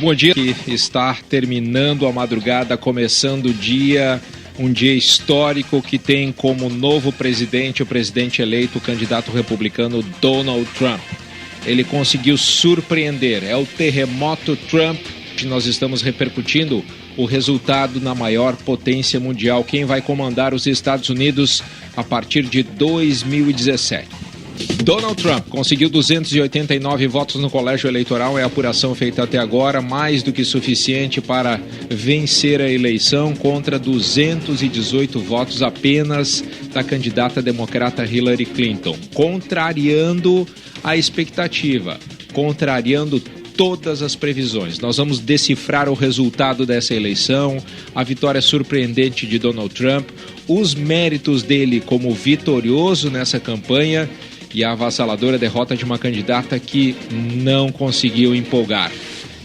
Bom dia, que está terminando a madrugada, começando o dia, um dia histórico que tem como novo presidente, o presidente eleito, o candidato republicano Donald Trump. Ele conseguiu surpreender, é o terremoto Trump, que nós estamos repercutindo o resultado na maior potência mundial, quem vai comandar os Estados Unidos a partir de 2017. Donald Trump conseguiu 289 votos no colégio eleitoral, é a apuração feita até agora, mais do que suficiente para vencer a eleição contra 218 votos apenas da candidata democrata Hillary Clinton, contrariando a expectativa, contrariando todas as previsões. Nós vamos decifrar o resultado dessa eleição, a vitória surpreendente de Donald Trump, os méritos dele como vitorioso nessa campanha e a avassaladora derrota de uma candidata que não conseguiu empolgar,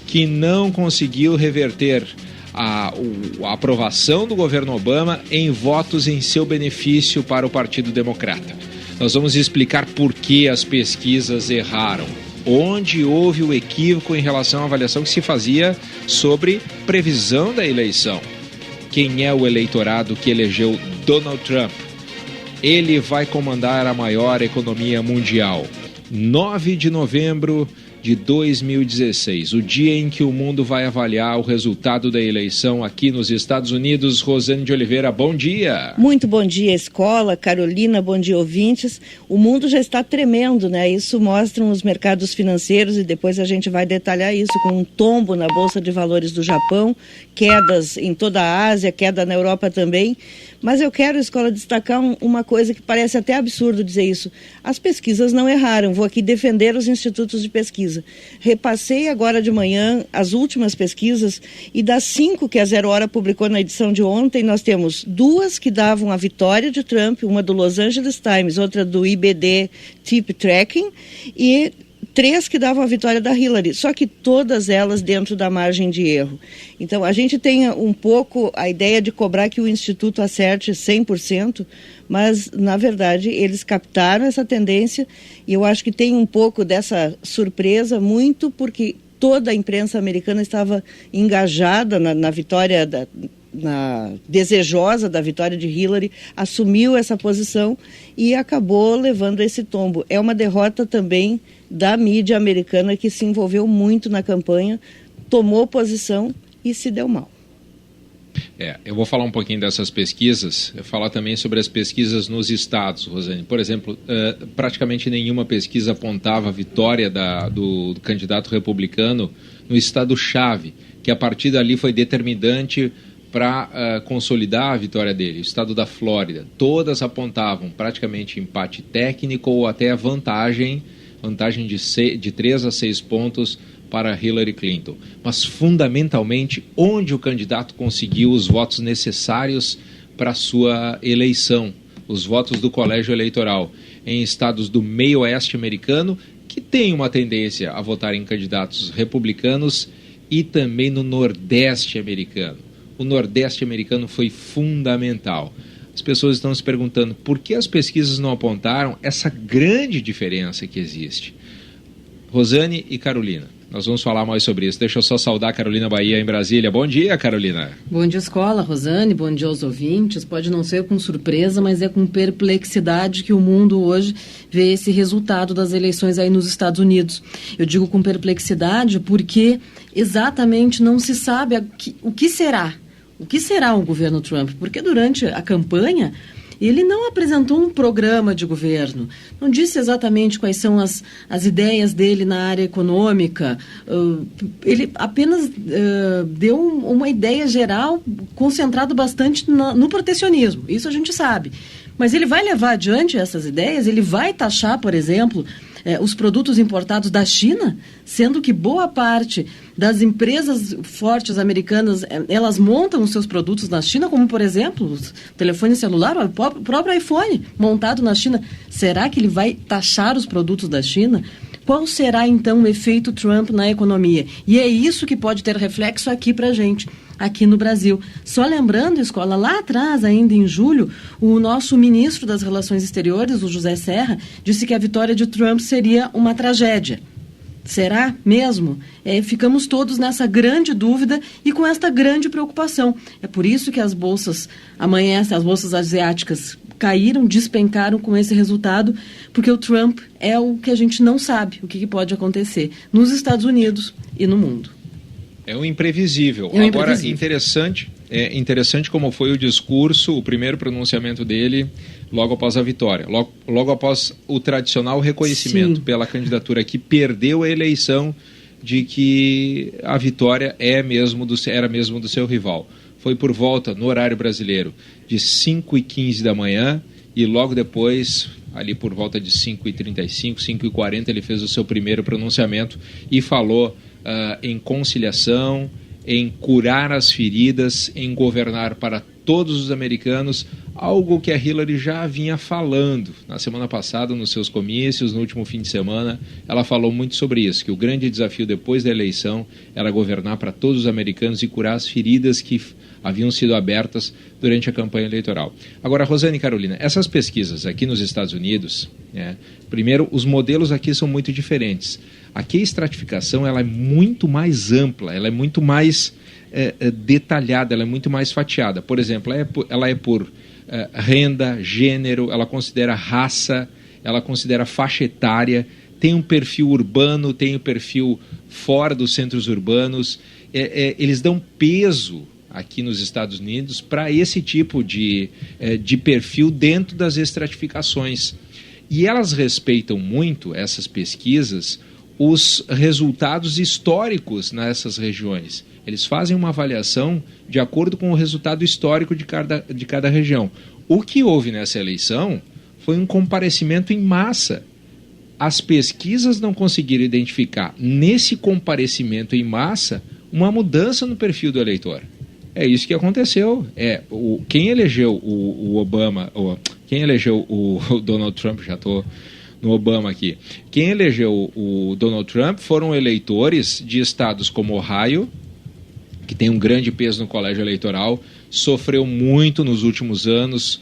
que não conseguiu reverter a aprovação do governo Obama em votos em seu benefício para o Partido Democrata. Nós vamos explicar por que as pesquisas erraram, onde houve o equívoco em relação à avaliação que se fazia sobre previsão da eleição. Quem é o eleitorado que elegeu Donald Trump? Ele vai comandar a maior economia mundial. 9 de novembro de 2016, o dia em que o mundo vai avaliar o resultado da eleição aqui nos Estados Unidos. Rosane de Oliveira, bom dia. Muito bom dia, Escola, Carolina, bom dia, ouvintes. O mundo já está tremendo, né? Isso mostram os mercados financeiros e depois a gente vai detalhar isso com um tombo na Bolsa de Valores do Japão, quedas em toda a Ásia, queda na Europa também. Mas eu quero, Escola, destacar uma coisa que parece até absurdo dizer isso. As pesquisas não erraram, vou aqui defender os institutos de pesquisa. Repassei agora de manhã as últimas pesquisas e das 5 que a Zero Hora publicou na edição de ontem, nós temos 2 que davam a vitória de Trump, uma do Los Angeles Times, outra do IBD Tip Tracking, e 3 que davam a vitória da Hillary, só que todas elas dentro da margem de erro. Então, a gente tem um pouco a ideia de cobrar que o Instituto acerte 100%, mas, na verdade, eles captaram essa tendência e eu acho que tem um pouco dessa surpresa, muito porque toda a imprensa americana estava engajada na vitória desejosa da vitória de Hillary, assumiu essa posição e acabou levando esse tombo. É uma derrota também da mídia americana que se envolveu muito na campanha, tomou posição e se deu mal. Eu vou falar um pouquinho dessas pesquisas, falar também sobre as pesquisas nos estados, Rosane. Por exemplo, praticamente nenhuma pesquisa apontava a vitória do candidato republicano no estado-chave, que a partir dali foi determinante para consolidar a vitória dele, o estado da Flórida. Todas apontavam praticamente empate técnico ou até a vantagem de 3 a 6 pontos para Hillary Clinton. Mas, fundamentalmente, onde o candidato conseguiu os votos necessários para a sua eleição, os votos do colégio eleitoral, em estados do meio-oeste americano, que tem uma tendência a votar em candidatos republicanos, e também no nordeste americano. O nordeste americano foi fundamental. As pessoas estão se perguntando por que as pesquisas não apontaram essa grande diferença que existe. Rosane e Carolina, nós vamos falar mais sobre isso. Deixa eu só saudar a Carolina Bahia em Brasília. Bom dia, Carolina. Bom dia, Escola, Rosane, bom dia aos ouvintes. Pode não ser com surpresa, mas é com perplexidade que o mundo hoje vê esse resultado das eleições aí nos Estados Unidos. Eu digo com perplexidade porque exatamente não se sabe o que será. O que será o governo Trump? Porque durante a campanha ele não apresentou um programa de governo, não disse exatamente quais são as ideias dele na área econômica, ele apenas deu uma ideia geral concentrado bastante no protecionismo, isso a gente sabe. Mas ele vai levar adiante essas ideias, ele vai taxar, por exemplo, os produtos importados da China, sendo que boa parte das empresas fortes americanas, elas montam os seus produtos na China, como, por exemplo, o telefone celular, o próprio iPhone montado na China. Será que ele vai taxar os produtos da China? Qual será, então, o efeito Trump na economia? E é isso que pode ter reflexo aqui para a gente, aqui no Brasil. Só lembrando, Escola, lá atrás, ainda em julho, o nosso ministro das Relações Exteriores, o José Serra, disse que a vitória de Trump seria uma tragédia. Será mesmo? Ficamos todos nessa grande dúvida e com esta grande preocupação. É por isso que as bolsas amanhecem, as bolsas asiáticas caíram, despencaram com esse resultado, porque o Trump é o que a gente não sabe o que pode acontecer nos Estados Unidos e no mundo. É o imprevisível. Agora, interessante como foi o discurso, o primeiro pronunciamento dele logo após a vitória, logo após o tradicional reconhecimento pela candidatura que perdeu a eleição de que a vitória era mesmo do seu rival. Foi por volta, no horário brasileiro, de 5h15 da manhã e logo depois, ali por volta de 5h35, 5h40, ele fez o seu primeiro pronunciamento e falou em conciliação, em curar as feridas, em governar para todos os americanos, algo que a Hillary já vinha falando na semana passada, nos seus comícios, no último fim de semana. Ela falou muito sobre isso, que o grande desafio depois da eleição era governar para todos os americanos e curar as feridas que haviam sido abertas durante a campanha eleitoral. Agora, Rosane e Carolina, essas pesquisas aqui nos Estados Unidos, primeiro, os modelos aqui são muito diferentes. Aqui a estratificação ela é muito mais ampla, ela é muito mais detalhada, ela é muito mais fatiada. Por exemplo, ela é por renda, gênero, ela considera raça, ela considera faixa etária, tem um perfil urbano, tem um perfil fora dos centros urbanos. Eles dão peso aqui nos Estados Unidos para esse tipo de perfil dentro das estratificações. E elas respeitam muito, essas pesquisas, os resultados históricos nessas regiões. Eles fazem uma avaliação de acordo com o resultado histórico de cada região. O que houve nessa eleição foi um comparecimento em massa. As pesquisas não conseguiram identificar nesse comparecimento em massa uma mudança no perfil do eleitor. É isso que aconteceu. Quem elegeu o Obama, quem elegeu o Donald Trump, já estou no Obama aqui, quem elegeu o Donald Trump foram eleitores de estados como Ohio, que tem um grande peso no colégio eleitoral, sofreu muito nos últimos anos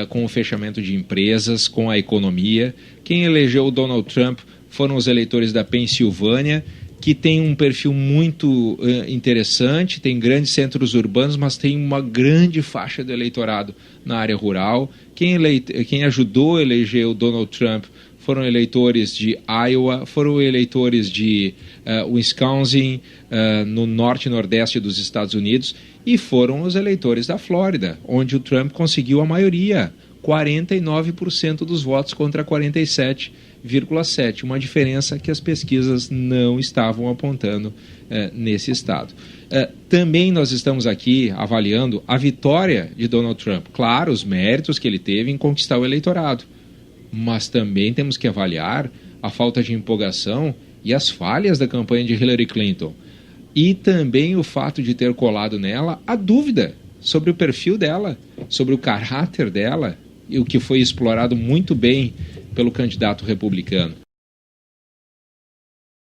com o fechamento de empresas, com a economia. Quem elegeu o Donald Trump foram os eleitores da Pensilvânia, que tem um perfil muito interessante, tem grandes centros urbanos, mas tem uma grande faixa do eleitorado na área rural. Quem ajudou a eleger o Donald Trump foram eleitores de Iowa, foram eleitores de Wisconsin, no norte e nordeste dos Estados Unidos, e foram os eleitores da Flórida, onde o Trump conseguiu a maioria, 49% dos votos contra 47,7%, uma diferença que as pesquisas não estavam apontando nesse estado. Também nós estamos aqui avaliando a vitória de Donald Trump, claro, os méritos que ele teve em conquistar o eleitorado, mas também temos que avaliar a falta de empolgação e as falhas da campanha de Hillary Clinton. E também o fato de ter colado nela a dúvida sobre o perfil dela, sobre o caráter dela, e o que foi explorado muito bem pelo candidato republicano.